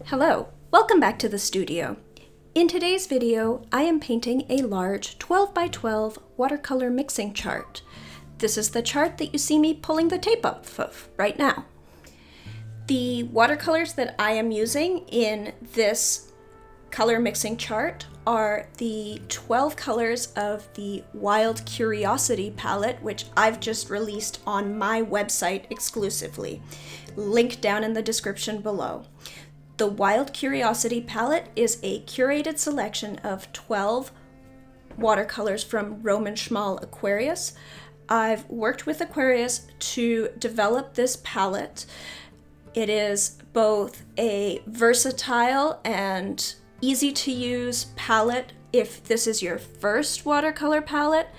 Hello, welcome back to the studio. In today's video, I am painting a large 12 by 12 watercolor mixing chart. This is the chart that you see me pulling the tape off of right now. The watercolors that I am using in this color mixing chart are the 12 colors of the Wild Curiosity palette, which I've just released on my website exclusively. Link down in the description below. The Wild Curiosity palette is a curated selection of 12 watercolors from Roman Szmal Aquarius. I've worked with Aquarius to develop this palette. It is both a versatile and easy to use palette if this is your first watercolor palette,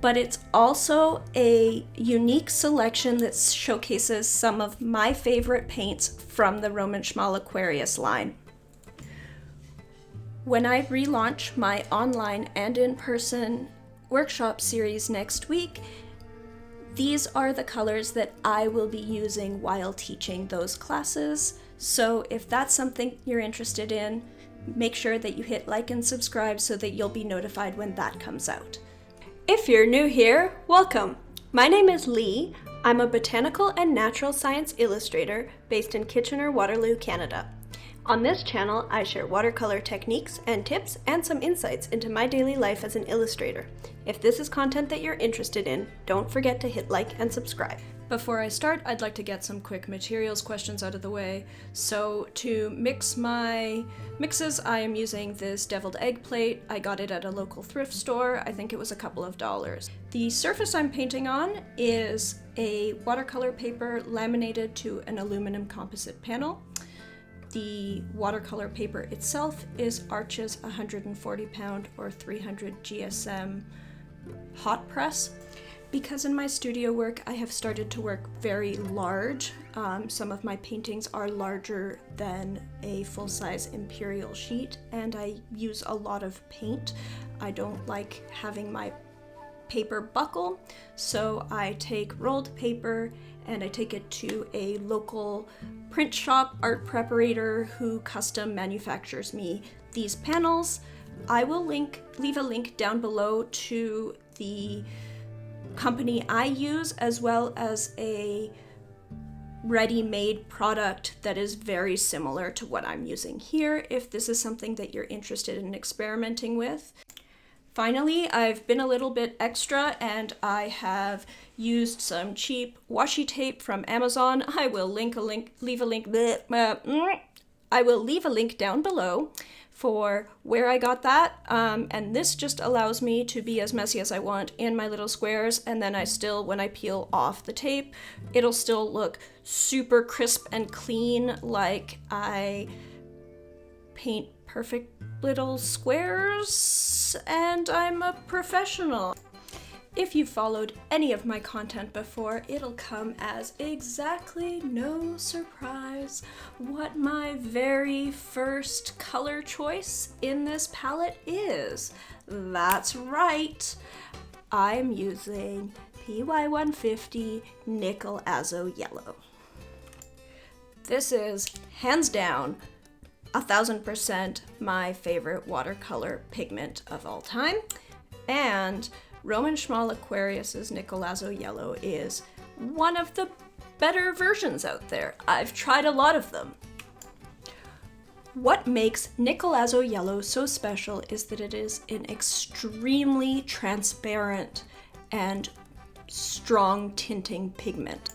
but it's also a unique selection that showcases some of my favorite paints from the Roman Szmal Aquarius line. When I relaunch my online and in-person workshop series next week, these are the colors that I will be using while teaching those classes. So if that's something you're interested in, make sure that you hit like and subscribe so that you'll be notified when that comes out. If you're new here, welcome! My name is Lee. I'm a botanical and natural science illustrator based in Kitchener-Waterloo, Canada. On this channel, I share watercolor techniques and tips and some insights into my daily life as an illustrator. If this is content that you're interested in, don't forget to hit like and subscribe. Before I start, I'd like to get some quick materials questions out of the way. So to mix my mixes, I am using this deviled egg plate. I got it at a local thrift store. I think it was a couple of dollars. The surface I'm painting on is a watercolor paper laminated to an aluminum composite panel. The watercolor paper itself is Arches 140 pound or 300 GSM hot press. Because in my studio work, I have started to work very large. Some of my paintings are larger than a full-size imperial sheet, and I use a lot of paint. I don't like having my paper buckle, so I take rolled paper and I take it to a local print shop art preparator who custom manufactures me these panels. I will leave a link down below to the company I use, as well as a ready-made product that is very similar to what I'm using here, if this is something that you're interested in experimenting with. Finally, I've been a little bit extra and I have used some cheap washi tape from Amazon. I will leave a link down below for where I got that, and this just allows me to be as messy as I want in my little squares, and then when I peel off the tape, it'll still look super crisp and clean, like I paint perfect little squares and I'm a professional. If you followed any of my content before, it'll come as exactly no surprise what my very first color choice in this palette is. That's right, I'm using PY150 Nickel Azo Yellow. This is hands down 1000% my favorite watercolor pigment of all time, and Roman Szmal Aquarius's Nickel Azo Yellow is one of the better versions out there. I've tried a lot of them. What makes Nickel Azo Yellow so special is that it is an extremely transparent and strong tinting pigment.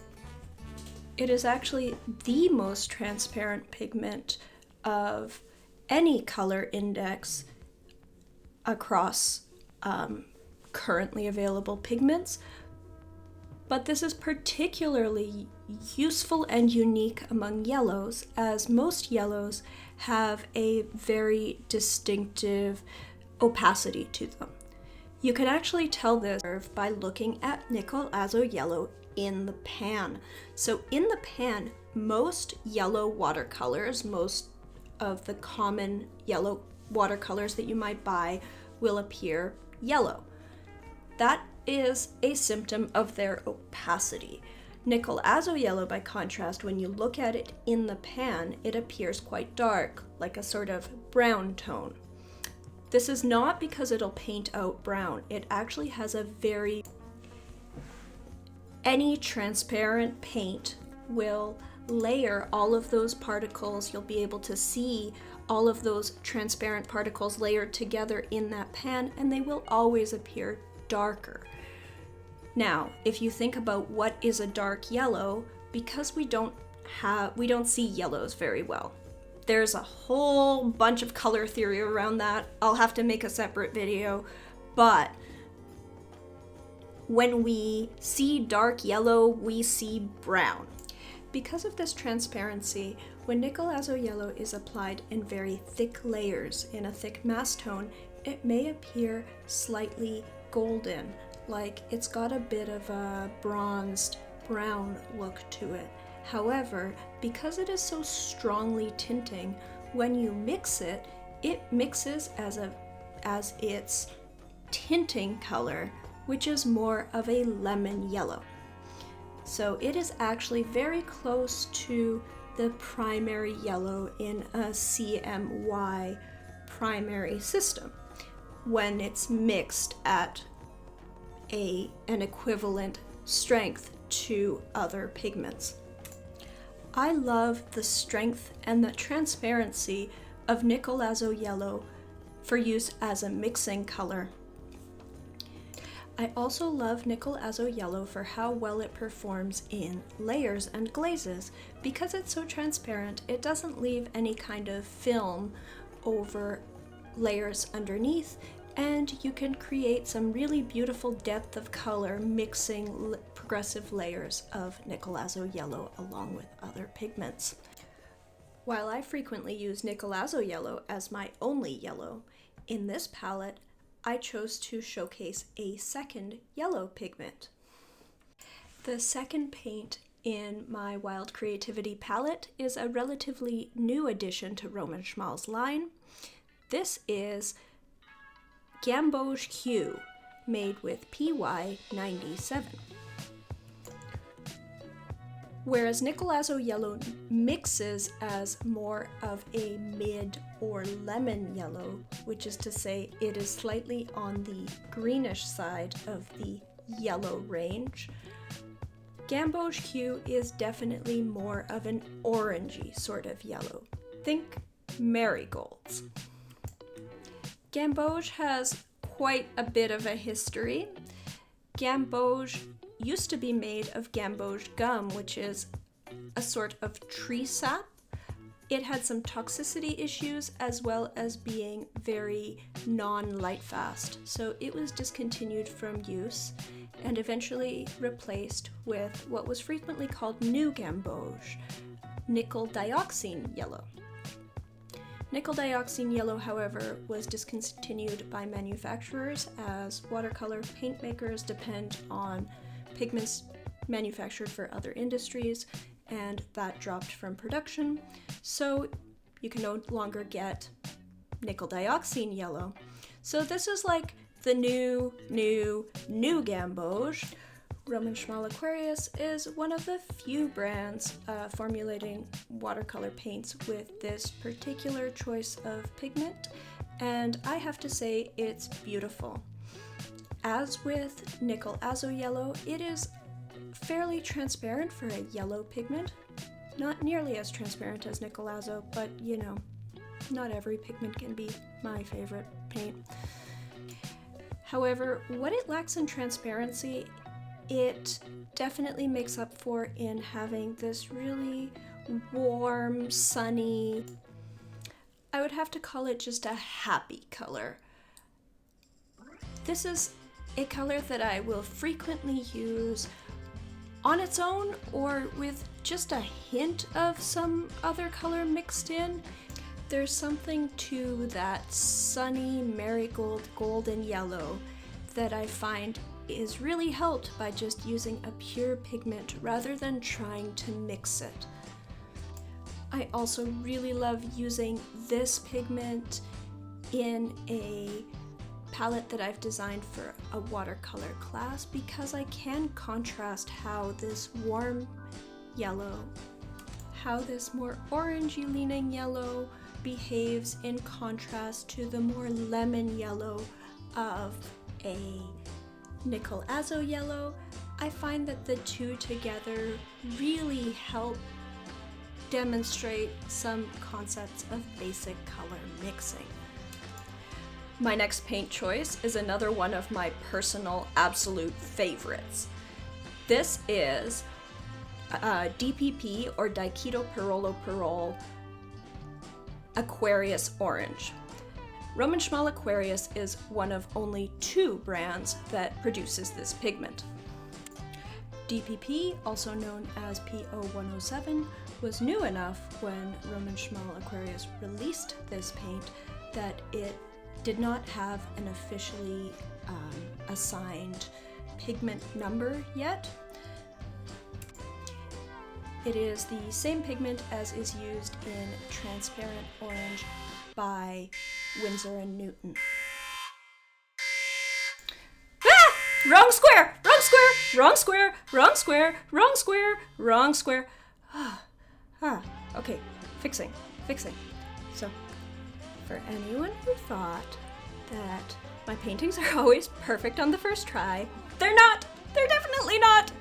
It is actually the most transparent pigment of any color index across currently available pigments, but this is particularly useful and unique among yellows, as most yellows have a very distinctive opacity to them. You can actually tell this by looking at Nickel Azo Yellow in the pan. So in the pan, most yellow watercolors, most of the common yellow watercolors that you might buy will appear yellow. That is a symptom of their opacity. Nickel azo yellow, by contrast, when you look at it in the pan, it appears quite dark, like a sort of brown tone. This is not because it'll paint out brown. It actually has a any transparent paint will layer all of those particles. You'll be able to see all of those transparent particles layered together in that pan, and they will always appear darker. Now, if you think about what is a dark yellow, because we don't see yellows very well. There's a whole bunch of color theory around that. I'll have to make a separate video, but when we see dark yellow, we see brown. Because of this transparency, when nickel azo yellow is applied in very thick layers in a thick mass tone, it may appear slightly golden, like it's got a bit of a bronzed brown look to it. However, because it is so strongly tinting, when you mix it, it mixes as its tinting color, which is more of a lemon yellow. So it is actually very close to the primary yellow in a CMY primary system when it's mixed at an equivalent strength to other pigments. I love the strength and the transparency of nickel azo yellow for use as a mixing color. I also love nickel azo yellow for how well it performs in layers and glazes. Because it's so transparent, it doesn't leave any kind of film over layers underneath, and you can create some really beautiful depth of color mixing progressive layers of nickel azo yellow along with other pigments. While I frequently use nickel azo yellow as my only yellow, in this palette I chose to showcase a second yellow pigment. The second paint in my Wild Creativity palette is a relatively new addition to Roman Szmal's line. This is Gamboge Hue, made with PY97. Whereas nickel azo yellow mixes as more of a mid or lemon yellow, which is to say it is slightly on the greenish side of the yellow range, Gamboge Hue is definitely more of an orangey sort of yellow. Think marigolds. Gamboge has quite a bit of a history. Gamboge used to be made of gamboge gum, which is a sort of tree sap. It had some toxicity issues as well as being very non-light fast, so it was discontinued from use and eventually replaced with what was frequently called new gamboge, nickel dioxine yellow. Nickel dioxine yellow, however, was discontinued by manufacturers as watercolor paint makers depend on pigments manufactured for other industries, and that dropped from production, so you can no longer get nickel dioxine yellow. So this is like the new gamboge. Roman Szmal Aquarius is one of the few brands formulating watercolor paints with this particular choice of pigment, and I have to say it's beautiful. As with nickel azo yellow, it is fairly transparent for a yellow pigment. Not nearly as transparent as nickel azo, but you know, not every pigment can be my favorite paint. However, what it lacks in transparency, it definitely makes up for in having this really warm, sunny, I would have to call it just a happy color. This is a color that I will frequently use on its own or with just a hint of some other color mixed in. There's something to that sunny marigold golden yellow that I find is really helped by just using a pure pigment rather than trying to mix it. I also really love using this pigment in a palette that I've designed for a watercolor class because I can contrast how this warm yellow, how this more orangey leaning yellow behaves in contrast to the more lemon yellow of a nickel azo yellow. I find that the two together really help demonstrate some concepts of basic color mixing. My next paint choice is another one of my personal absolute favorites. This is DPP or Diketoperoloperol Aquarius Orange. Roman Szmal Aquarius is one of only 2 brands that produces this pigment. DPP, also known as PO107, was new enough when Roman Szmal Aquarius released this paint that it did not have an officially assigned pigment number yet. It is the same pigment as is used in Transparent Orange by Winsor & Newton. Ah! Wrong square! Wrong square! Wrong square! Wrong square! Wrong square! Wrong square! Okay, fixing. So, for anyone who thought that my paintings are always perfect on the first try, they're not! They're definitely not!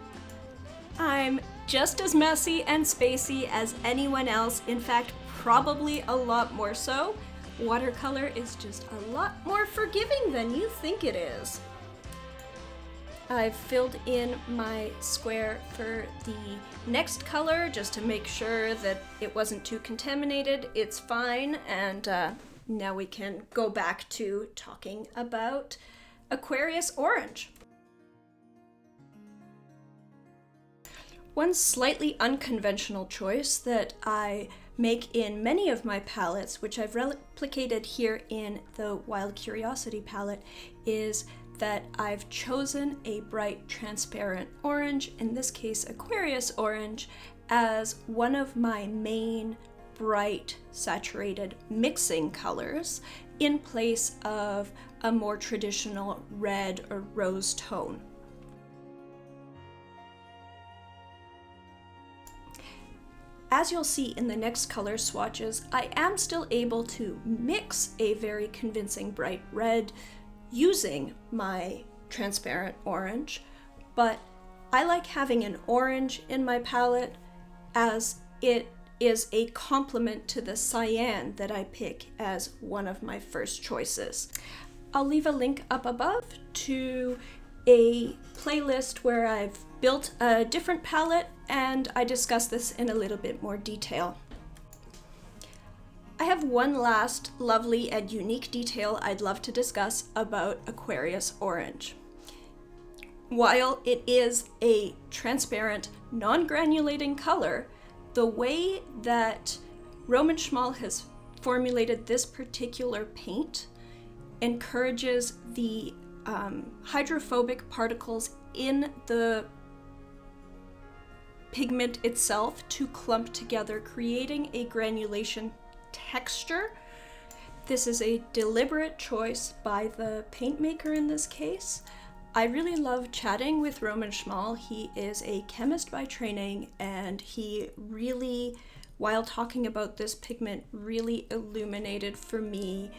I'm just as messy and spacey as anyone else, in fact, probably a lot more so. Watercolor is just a lot more forgiving than you think it is. I've filled in my square for the next color just to make sure that it wasn't too contaminated. It's fine, and now we can go back to talking about Aquarius Orange. One slightly unconventional choice that I make in many of my palettes, which I've replicated here in the Wild Curiosity palette, is that I've chosen a bright transparent orange, in this case Aquarius Orange, as one of my main bright saturated mixing colors in place of a more traditional red or rose tone. As you'll see in the next color swatches, I am still able to mix a very convincing bright red using my transparent orange, but I like having an orange in my palette as it is a complement to the cyan that I pick as one of my first choices. I'll leave a link up above to a playlist where I've built a different palette and I discuss this in a little bit more detail. I have one last lovely and unique detail I'd love to discuss about Aquarius Orange. While it is a transparent, non-granulating color, the way that Roman Szmal has formulated this particular paint encourages the hydrophobic particles in the pigment itself to clump together, creating a granulation texture. This is a deliberate choice by the paint maker in this case. I really love chatting with Roman Szmal. He is a chemist by training, and he really, while talking about this pigment, really illuminated for me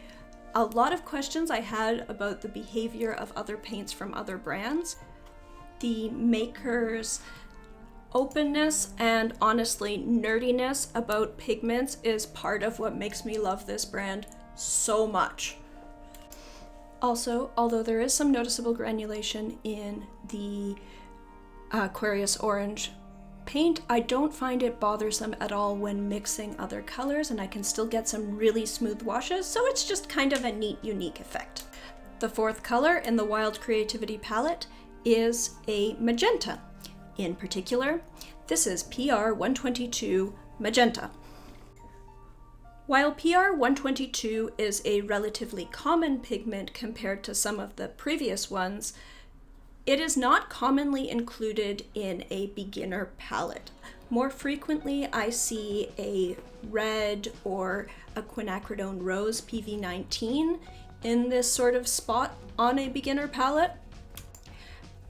a lot of questions I had about the behavior of other paints from other brands. The maker's openness and honestly nerdiness about pigments is part of what makes me love this brand so much. Also, although there is some noticeable granulation in the Aquarius Orange paint, I don't find it bothersome at all when mixing other colors, and I can still get some really smooth washes, so it's just kind of a neat, unique effect. The fourth color in the Wild Creativity palette is a magenta. In particular, this is PR122 Magenta. While PR122 is a relatively common pigment compared to some of the previous ones, it is not commonly included in a beginner palette. More frequently, I see a red or a quinacridone rose PV19 in this sort of spot on a beginner palette.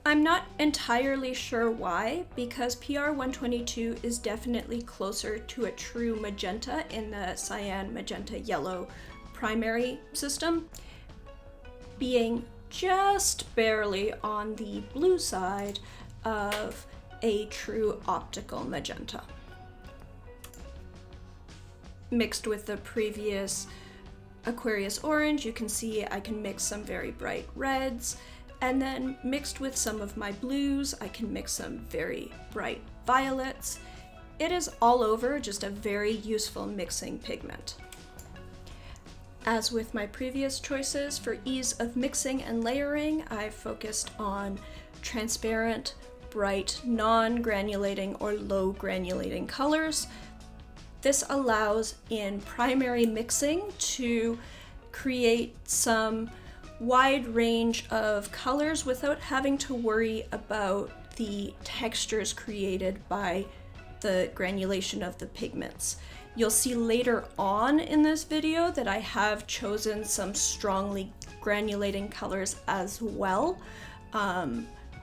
I'm not entirely sure why, because PR122 is definitely closer to a true magenta in the cyan, magenta, yellow primary system, being just barely on the blue side of a true optical magenta. Mixed with the previous Aquarius orange, you can see I can mix some very bright reds, and then mixed with some of my blues, I can mix some very bright violets. It is all over just a very useful mixing pigment. As with my previous choices, for ease of mixing and layering, I've focused on transparent, bright, non-granulating or low granulating colors. This allows in primary mixing to create some wide range of colors without having to worry about the textures created by the granulation of the pigments. You'll see later on in this video that I have chosen some strongly granulating colors as well.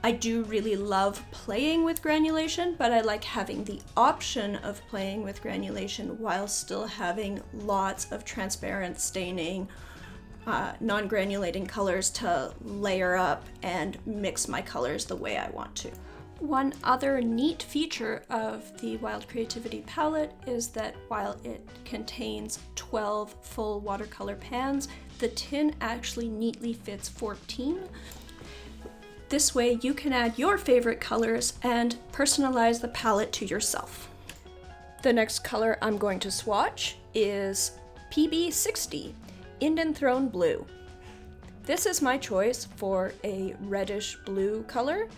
I do really love playing with granulation, but I like having the option of playing with granulation while still having lots of transparent staining, non-granulating colors to layer up and mix my colors the way I want to. One other neat feature of the Wild Creativity palette is that while it contains 12 full watercolor pans, the tin actually neatly fits 14. This way you can add your favorite colors and personalize the palette to yourself. The next color I'm going to swatch is PB60, Indian Throne Blue. This is my choice for a reddish blue color.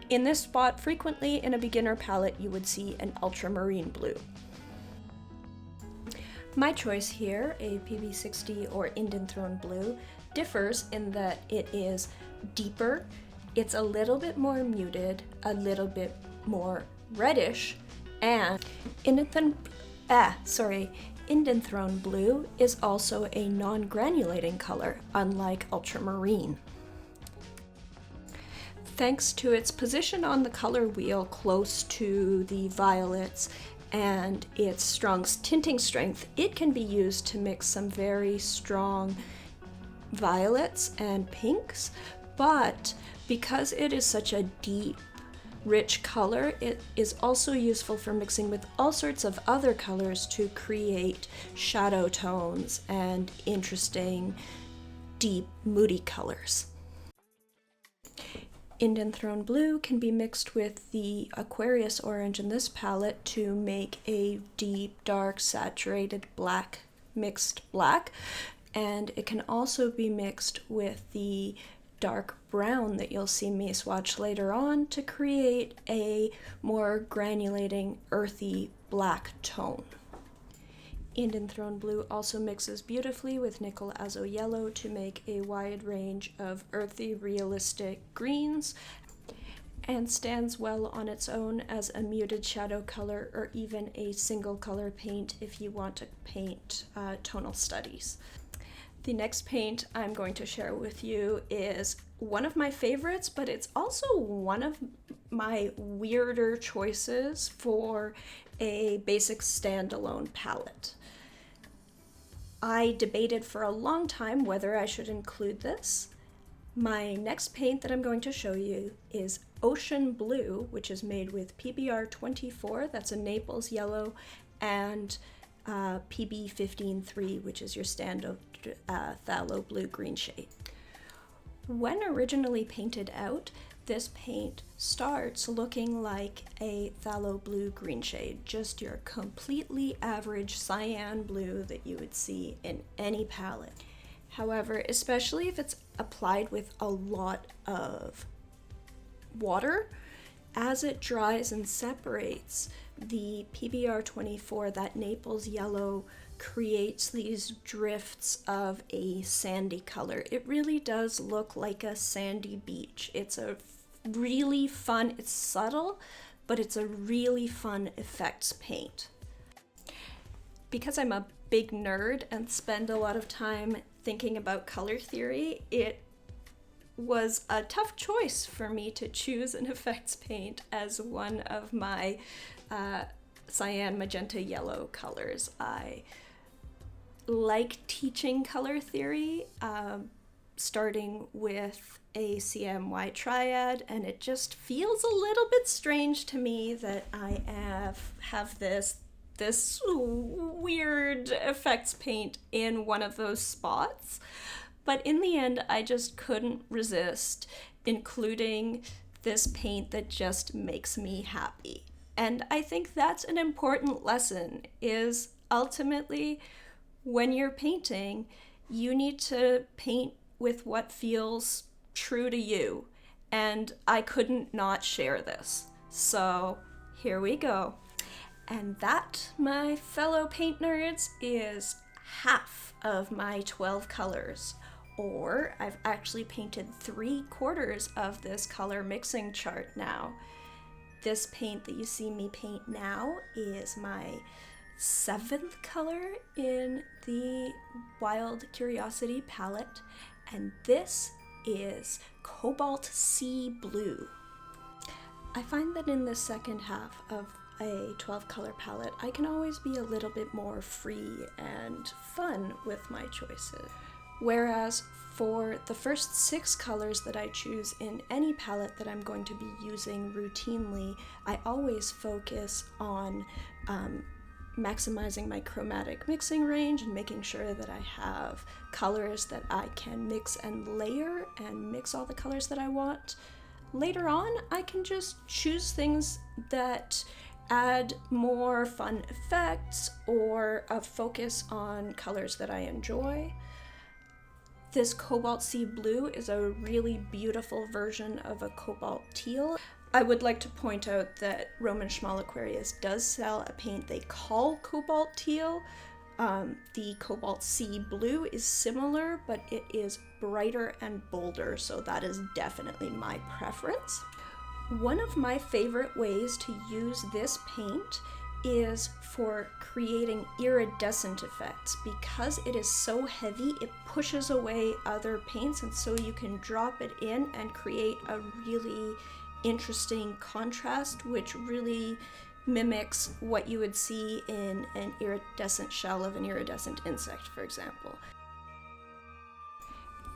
In this spot, frequently in a beginner palette, you would see an ultramarine blue. My choice here, a PB60 or Indian Throne Blue, differs in that it is deeper, it's a little bit more muted, a little bit more reddish, and Indian Throne Blue is also a non-granulating color, unlike ultramarine. Thanks to its position on the color wheel close to the violets and its strong tinting strength, it can be used to mix some very strong violets and pinks, but because it is such a deep, rich color, it is also useful for mixing with all sorts of other colors to create shadow tones and interesting, deep, moody colors. Indian Throne Blue can be mixed with the Aquarius orange in this palette to make a deep, dark, saturated black, mixed black, and it can also be mixed with the dark brown that you'll see me swatch later on to create a more granulating, earthy black tone. Indian Throne Blue also mixes beautifully with Nickel Azo Yellow to make a wide range of earthy, realistic greens, and stands well on its own as a muted shadow color or even a single color paint if you want to paint tonal studies. The next paint I'm going to share with you is one of my favorites, but it's also one of my weirder choices for a basic standalone palette. I debated for a long time whether I should include this. My next paint that I'm going to show you is Ocean Blue, which is made with PBR24, that's a Naples yellow, and PB15-3, which is your standard phthalo blue-green shade. When originally painted out, this paint starts looking like a phthalo blue-green shade, just your completely average cyan blue that you would see in any palette. However, especially if it's applied with a lot of water, as it dries and separates, the PBR24, that Naples yellow, creates these drifts of a sandy color. It really does look like a sandy beach. It's a really fun, it's subtle, but it's a really fun effects paint. Because I'm a big nerd and spend a lot of time thinking about color theory, it was a tough choice for me to choose an effects paint as one of my cyan, magenta, yellow colors. I like teaching color theory, starting with a CMY triad, and it just feels a little bit strange to me that I have this weird effects paint in one of those spots. But in the end, I just couldn't resist including this paint that just makes me happy. And I think that's an important lesson, is ultimately when you're painting, you need to paint with what feels true to you. And I couldn't not share this. So here we go. And that, my fellow paint nerds, is half of my 12 colors. Or I've actually painted 3/4 of this color mixing chart now. This paint that you see me paint now is my 7th color in the Wild Curiosity palette, and this is Cobalt Sea Blue. I find that in the second half of a 12 color palette, I can always be a little bit more free and fun with my choices. Whereas for the first 6 colors that I choose in any palette that I'm going to be using routinely, I always focus on maximizing my chromatic mixing range and making sure that I have colors that I can mix and layer and mix all the colors that I want. Later on, I can just choose things that add more fun effects or a focus on colors that I enjoy. This Cobalt Sea Blue is a really beautiful version of a cobalt teal. I would like to point out that Roman Szmal Aquarius does sell a paint they call Cobalt Teal. The Cobalt Sea Blue is similar, but it is brighter and bolder, so that is definitely my preference. One of my favorite ways to use this paint is for creating iridescent effects. Because it is so heavy, it pushes away other paints, and so you can drop it in and create a really interesting contrast, which really mimics what you would see in an iridescent shell of an iridescent insect, for example.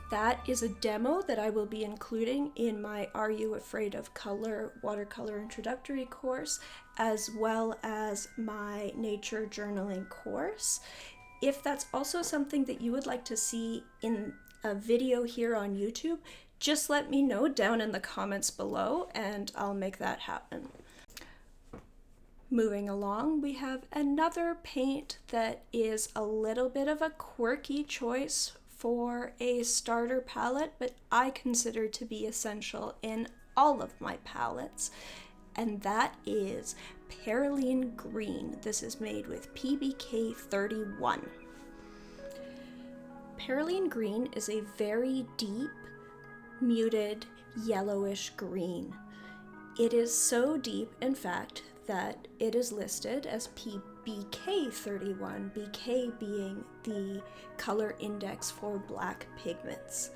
That is a demo that I will be including in my Are You Afraid of Color watercolor introductory course, as well as my nature journaling course. If that's also something that you would like to see in a video here on YouTube, just let me know down in the comments below and I'll make that happen. Moving along, we have another paint that is a little bit of a quirky choice for a starter palette, but I consider to be essential in all of my palettes, and that is Perylene Green. This is made with PBK 31. Perylene Green is a very deep, muted, yellowish green. It is so deep, in fact, that it is listed as PBK 31, BK being the color index for black pigments.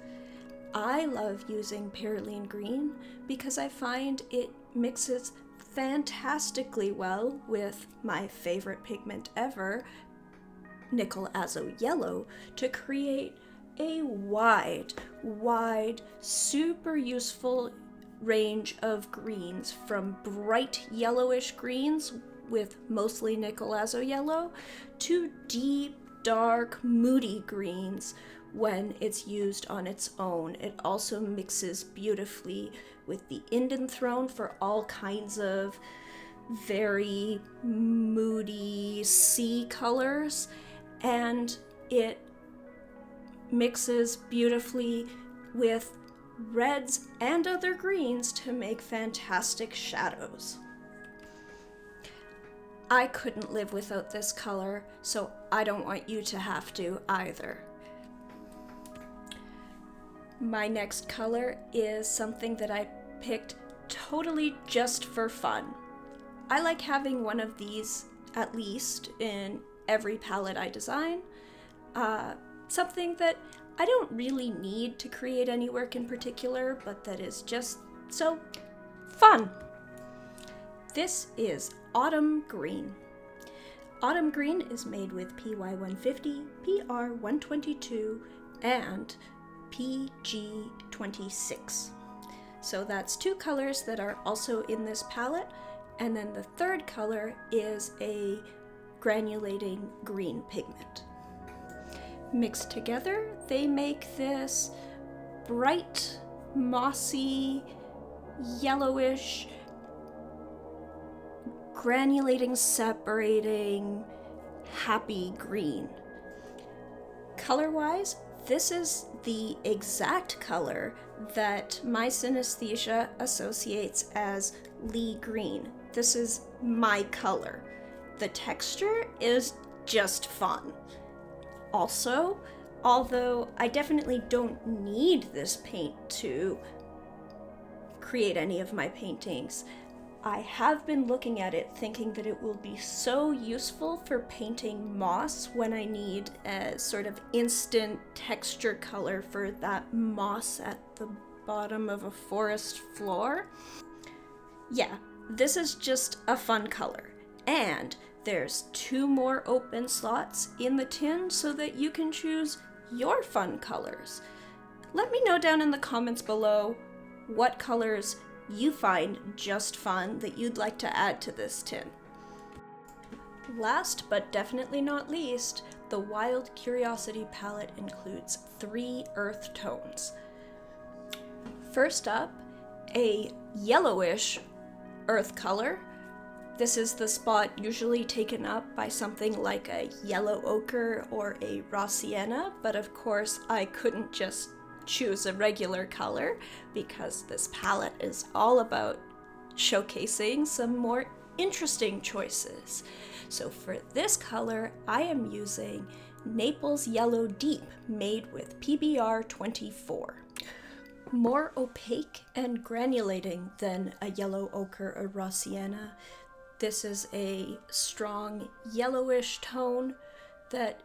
I love using Perylene Green because I find it mixes fantastically well with my favorite pigment ever, Nickel Azo Yellow, to create a wide, super useful range of greens, from bright yellowish greens with mostly Nickel Azo Yellow to deep, dark, moody greens when it's used on its own. It also mixes beautifully with the Indanthrone for all kinds of very moody sea colors, and it mixes beautifully with reds and other greens to make fantastic shadows. I couldn't live without this color, so I don't want you to have to either. My next color is something that I picked totally just for fun. I like having one of these at least in every palette I design. something that I don't really need to create any work in particular, but that is just so fun. This is Autumn Green. Autumn Green is made with PY150, PR122, and PG26. So that's two colors that are also in this palette, and then the third color is a granulating green pigment. Mixed together, they make this bright, mossy, yellowish, granulating, separating, happy green. Color-wise, this is the exact color that my synesthesia associates as Lee green. This is my color. The texture is just fun. Also, although I definitely don't need this paint to create any of my paintings, I have been looking at it thinking that it will be so useful for painting moss when I need a sort of instant texture color for that moss at the bottom of a forest floor. Yeah, this is just a fun color. And there's 2 more open slots in the tin so that you can choose your fun colors. Let me know down in the comments below what colors you find just fun that you'd like to add to this tin. Last but definitely not least, the Wild Curiosity palette includes 3 earth tones. First up, a yellowish earth color. This is the spot usually taken up by something like a yellow ochre or a raw sienna, but of course I couldn't just choose a regular color because this palette is all about showcasing some more interesting choices. So for this color, I am using Naples Yellow Deep made with PBR24. More opaque and granulating than a yellow ochre or raw sienna, this is a strong yellowish tone that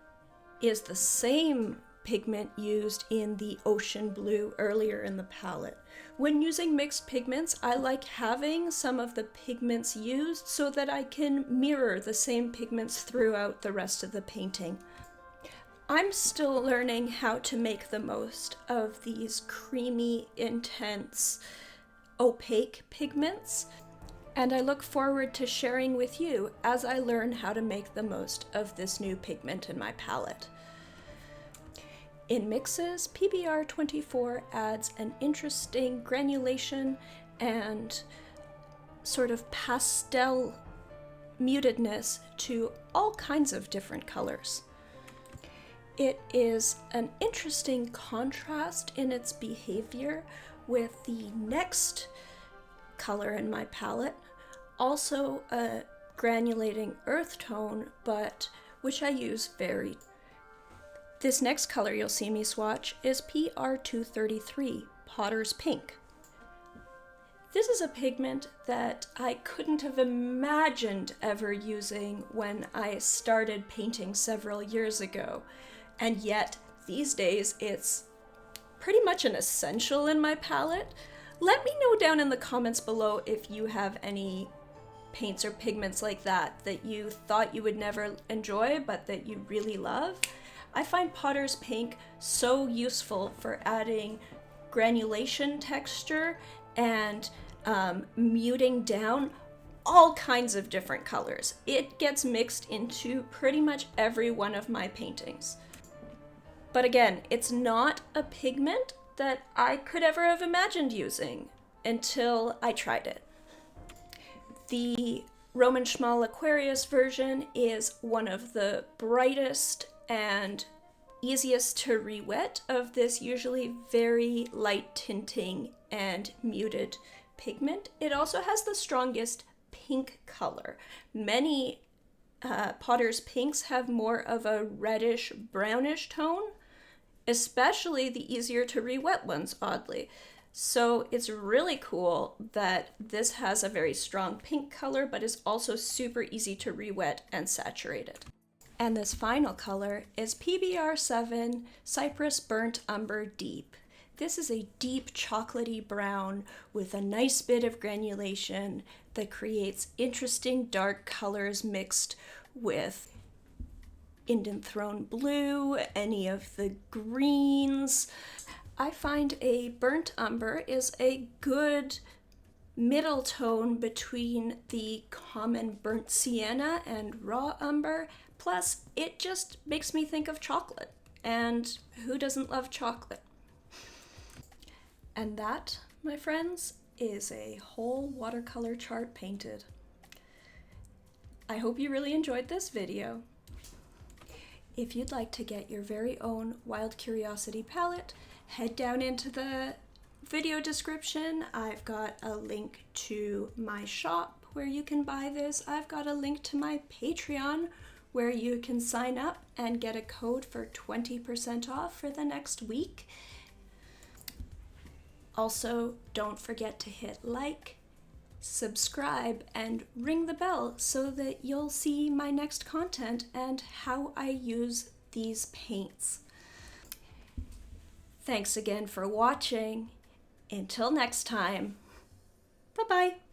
is the same pigment used in the ocean blue earlier in the palette. When using mixed pigments, I like having some of the pigments used so that I can mirror the same pigments throughout the rest of the painting. I'm still learning how to make the most of these creamy, intense, opaque pigments, and I look forward to sharing with you as I learn how to make the most of this new pigment in my palette. In mixes, PBR24 adds an interesting granulation and sort of pastel mutedness to all kinds of different colors. It is an interesting contrast in its behavior with the next color in my palette, also a granulating earth tone, but which I use very. This next color you'll see me swatch is PR233, Potter's Pink. This is a pigment that I couldn't have imagined ever using when I started painting several years ago, and yet these days it's pretty much an essential in my palette. Let me know down in the comments below if you have any paints or pigments like that you thought you would never enjoy but that you really love. I find Potter's Pink so useful for adding granulation texture and muting down all kinds of different colors. It gets mixed into pretty much every one of my paintings. But again, it's not a pigment that I could ever have imagined using until I tried it. The Roman Szmal Aquarius version is one of the brightest and easiest to re-wet of this usually very light tinting and muted pigment. It also has the strongest pink color. Many Potter's Pinks have more of a reddish brownish tone, especially the easier to re-wet ones, oddly. So it's really cool that this has a very strong pink color, but is also super easy to re-wet and saturated. And this final color is PBR7 Cypress Burnt Umber Deep. This is a deep chocolatey brown with a nice bit of granulation that creates interesting dark colors mixed with Indian Throne Blue, any of the greens. I find a burnt umber is a good middle tone between the common burnt sienna and raw umber. Plus, it just makes me think of chocolate. And who doesn't love chocolate? And that, my friends, is a whole watercolor chart painted. I hope you really enjoyed this video. If you'd like to get your very own Wild Curiosity palette, head down into the video description. I've got a link to my shop where you can buy this. I've got a link to my Patreon where you can sign up and get a code for 20% off for the next week. Also, don't forget to hit like, subscribe, and ring the bell so that you'll see my next content and how I use these paints. Thanks again for watching. Until next time, bye-bye.